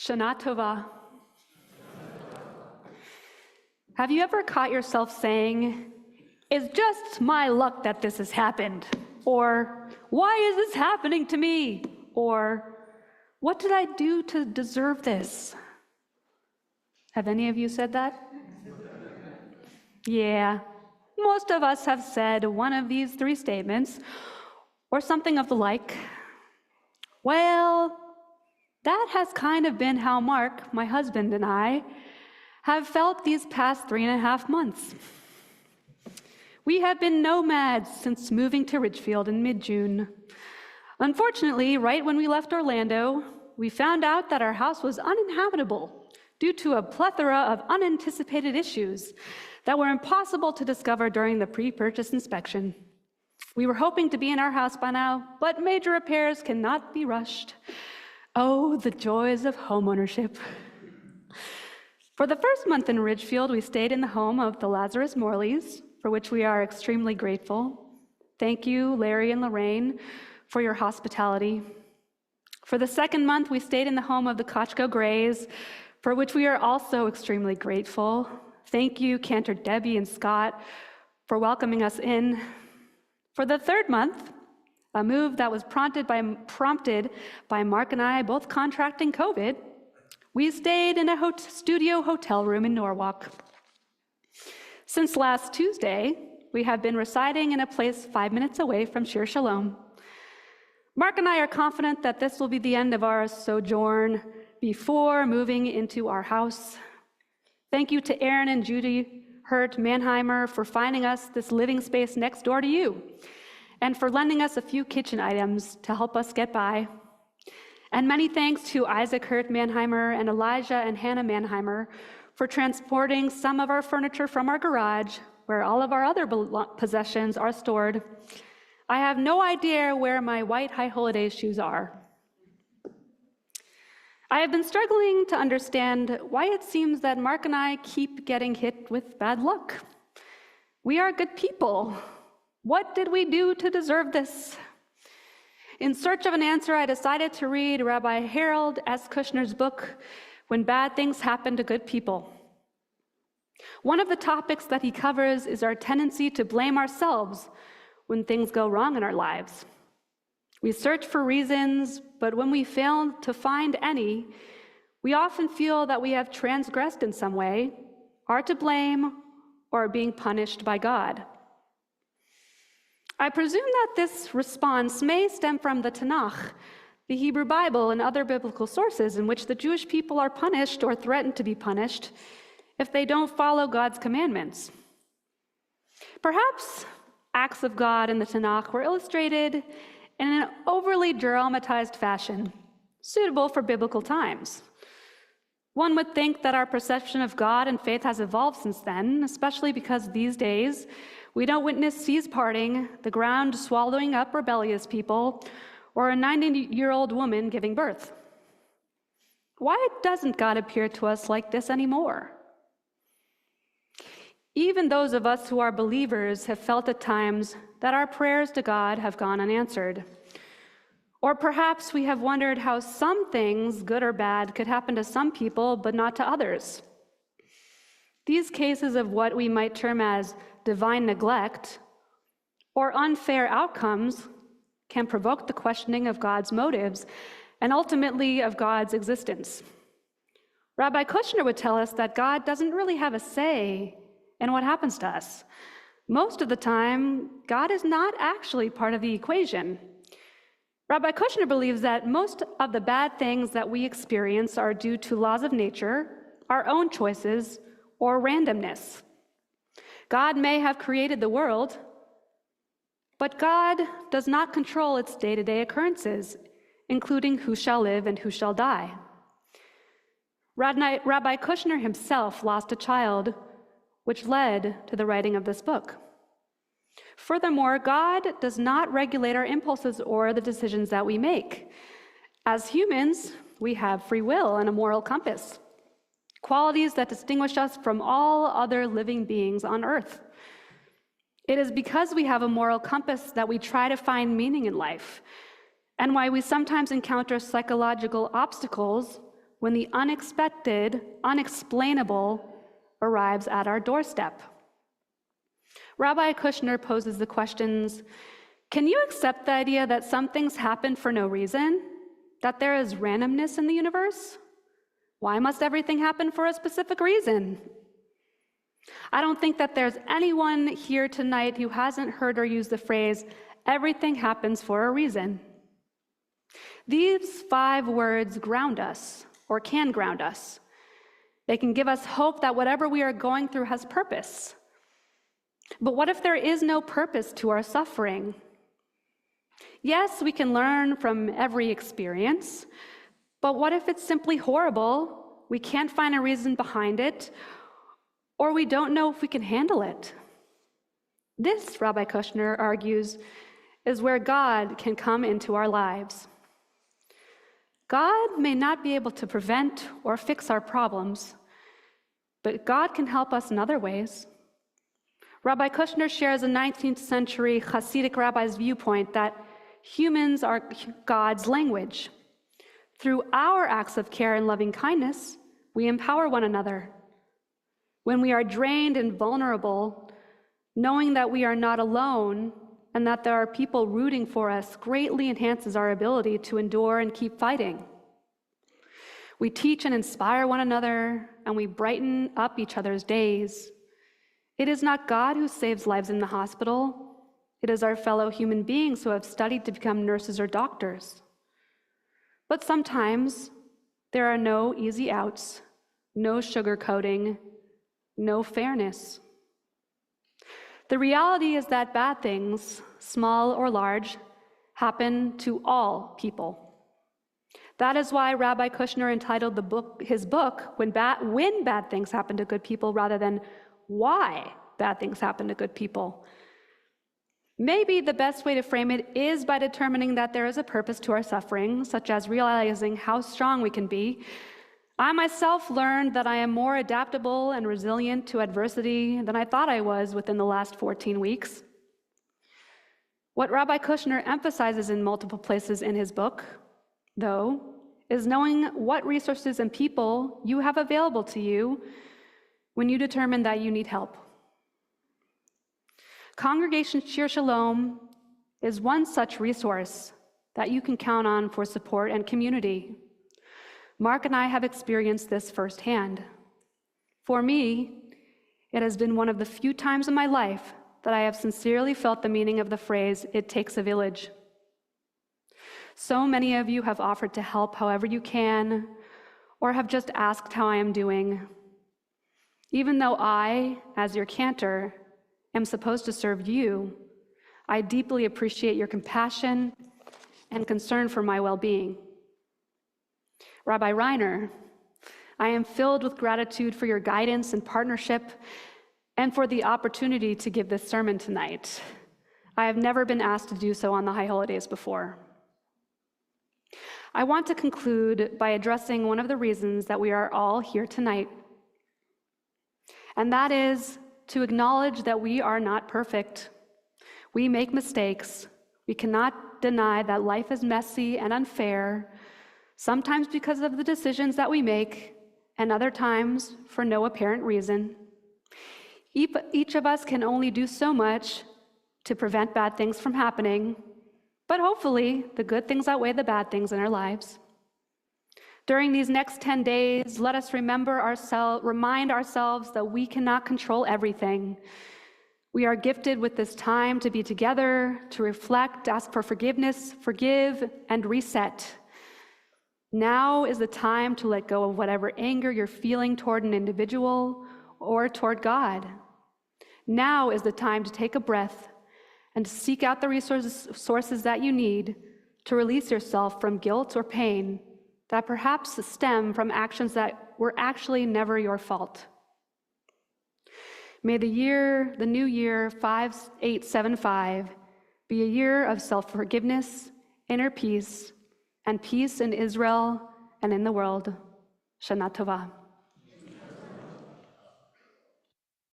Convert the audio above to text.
Shana Tova. Have you ever caught yourself saying, "It's just my luck that this has happened," or "Why is this happening to me?" or "What did I do to deserve this?" Have any of you said that? Yeah, most of us have said one of these three statements, or something of the like. Well, that has kind of been how Mark, my husband, and I have felt these past 3.5 months. We have been nomads since moving to Ridgefield in mid-June. Unfortunately, right when we left Orlando, we found out that our house was uninhabitable due to a plethora of unanticipated issues that were impossible to discover during the pre-purchase inspection. We were hoping to be in our house by now, but major repairs cannot be rushed. Oh, the joys of homeownership. For the first month in Ridgefield, we stayed in the home of the Lazarus Morleys, for which we are extremely grateful. Thank you, Larry and Lorraine, for your hospitality. For the second month, we stayed in the home of the Kochko Grays, for which we are also extremely grateful. Thank you, Cantor Debbie and Scott, for welcoming us in. For the third month, a move that was prompted by Mark and I both contracting COVID, we stayed in a studio hotel room in Norwalk. Since last Tuesday, we have been residing in a place 5 minutes away from Shir Shalom. Mark and I are confident that this will be the end of our sojourn before moving into our house. Thank you to Aaron and Judy Hurt Mannheimer for finding us this living space next door to you, and for lending us a few kitchen items to help us get by. And many thanks to Isaac Hurt Mannheimer and Elijah and Hannah Mannheimer for transporting some of our furniture from our garage, where all of our other possessions are stored. I have no idea where my white high holiday shoes are. I have been struggling to understand why it seems that Mark and I keep getting hit with bad luck. We are good people. What did we do to deserve this? In search of an answer, I decided to read Rabbi Harold S. Kushner's book, When Bad Things Happen to Good People. One of the topics that he covers is our tendency to blame ourselves when things go wrong in our lives. We search for reasons, but when we fail to find any, we often feel that we have transgressed in some way, are to blame, or are being punished by God. I presume that this response may stem from the Tanakh, the Hebrew Bible, and other biblical sources in which the Jewish people are punished or threatened to be punished if they don't follow God's commandments. Perhaps acts of God in the Tanakh were illustrated in an overly dramatized fashion, suitable for biblical times. One would think that our perception of God and faith has evolved since then, especially because these days we don't witness seas parting, the ground swallowing up rebellious people, or a 90-year-old woman giving birth. Why doesn't God appear to us like this anymore? Even those of us who are believers have felt at times that our prayers to God have gone unanswered. Or perhaps we have wondered how some things, good or bad, could happen to some people but not to others. These cases of what we might term as divine neglect or unfair outcomes can provoke the questioning of God's motives and ultimately of God's existence. Rabbi Kushner would tell us that God doesn't really have a say in what happens to us. Most of the time, God is not actually part of the equation. Rabbi Kushner believes that most of the bad things that we experience are due to laws of nature, our own choices, or randomness. God may have created the world, but God does not control its day-to-day occurrences, including who shall live and who shall die. Rabbi Kushner himself lost a child, which led to the writing of this book. Furthermore, God does not regulate our impulses or the decisions that we make. As humans, we have free will and a moral compass, qualities that distinguish us from all other living beings on earth. It is because we have a moral compass that we try to find meaning in life, and why we sometimes encounter psychological obstacles when the unexpected, unexplainable arrives at our doorstep. Rabbi Kushner poses the questions, can you accept the idea that some things happen for no reason? That there is randomness in the universe? Why must everything happen for a specific reason? I don't think that there's anyone here tonight who hasn't heard or used the phrase, everything happens for a reason. These 5 words ground us, or can ground us. They can give us hope that whatever we are going through has purpose. But what if there is no purpose to our suffering? Yes, we can learn from every experience, but what if it's simply horrible, we can't find a reason behind it, or we don't know if we can handle it? This, Rabbi Kushner argues, is where God can come into our lives. God may not be able to prevent or fix our problems, but God can help us in other ways. Rabbi Kushner shares a 19th century Hasidic rabbi's viewpoint that humans are God's language. Through our acts of care and loving kindness, we empower one another. When we are drained and vulnerable, knowing that we are not alone and that there are people rooting for us greatly enhances our ability to endure and keep fighting. We teach and inspire one another, and we brighten up each other's days. It is not God who saves lives in the hospital. It is our fellow human beings who have studied to become nurses or doctors. But sometimes there are no easy outs, no sugarcoating, no fairness. The reality is that bad things, small or large, happen to all people. That is why Rabbi Kushner entitled his book, When Bad Things Happen to Good People, rather than Why Bad Things Happen to Good People. Maybe the best way to frame it is by determining that there is a purpose to our suffering, such as realizing how strong we can be. I myself learned that I am more adaptable and resilient to adversity than I thought I was within the last 14 weeks. What Rabbi Kushner emphasizes in multiple places in his book, though, is knowing what resources and people you have available to you when you determine that you need help. Congregation Shir Shalom is one such resource that you can count on for support and community. Mark and I have experienced this firsthand. For me, it has been one of the few times in my life that I have sincerely felt the meaning of the phrase, "It takes a village." So many of you have offered to help however you can, or have just asked how I am doing. Even though I, as your cantor, am supposed to serve you, I deeply appreciate your compassion and concern for my well-being. Rabbi Reiner, I am filled with gratitude for your guidance and partnership and for the opportunity to give this sermon tonight. I have never been asked to do so on the high holidays before. I want to conclude by addressing one of the reasons that we are all here tonight, and that is to acknowledge that we are not perfect. We make mistakes. We cannot deny that life is messy and unfair, sometimes because of the decisions that we make, and other times for no apparent reason. Each of us can only do so much to prevent bad things from happening, but hopefully the good things outweigh the bad things in our lives. During these next 10 days, let us remind ourselves that we cannot control everything. We are gifted with this time to be together, to reflect, ask for forgiveness, forgive, and reset. Now is the time to let go of whatever anger you're feeling toward an individual or toward God. Now is the time to take a breath and to seek out the resources that you need to release yourself from guilt or pain that perhaps stem from actions that were actually never your fault. May the new year 5875 be a year of self-forgiveness, inner peace, and peace in Israel and in the world. Shana Tova.